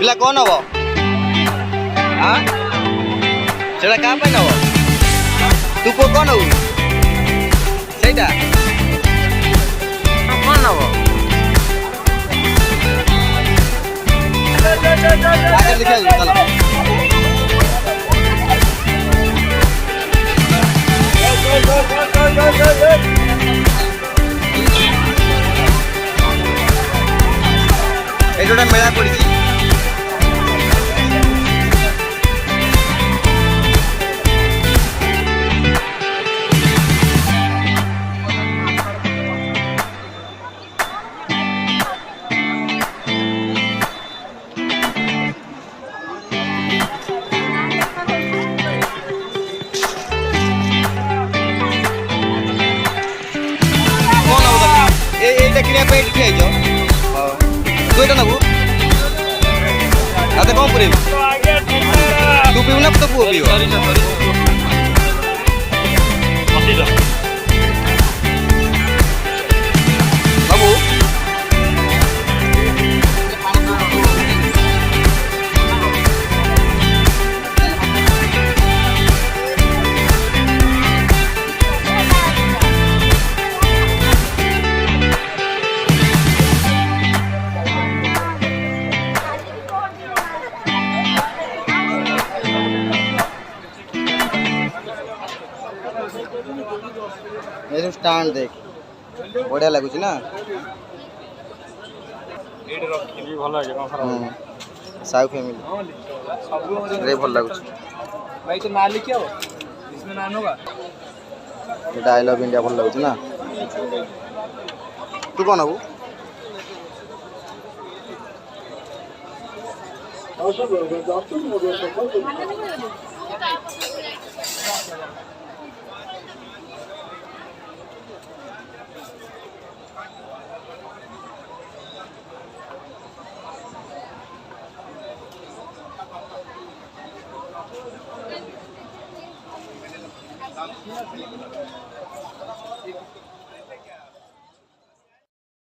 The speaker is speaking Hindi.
ପିଲା କଣ ନବ? हाँ सेटा क्या पे नब तू को कौन नबू सेटा कौन नब आगे लिखा चलो ये जोड़ा मेला पड़ी किनिया पे ठीक है तू एटा नबू आते कौन पुरेबू तू पीबू ना तो पुओ पीबो बाबू ये स्टैंड देख बढ़िया लगुच ना साउ फैमिली रे भल लगुच भाई तो ना लिखियो इसमें नाम होगा ये आई लव इंडिया भल लगुच ना तू कौन हबू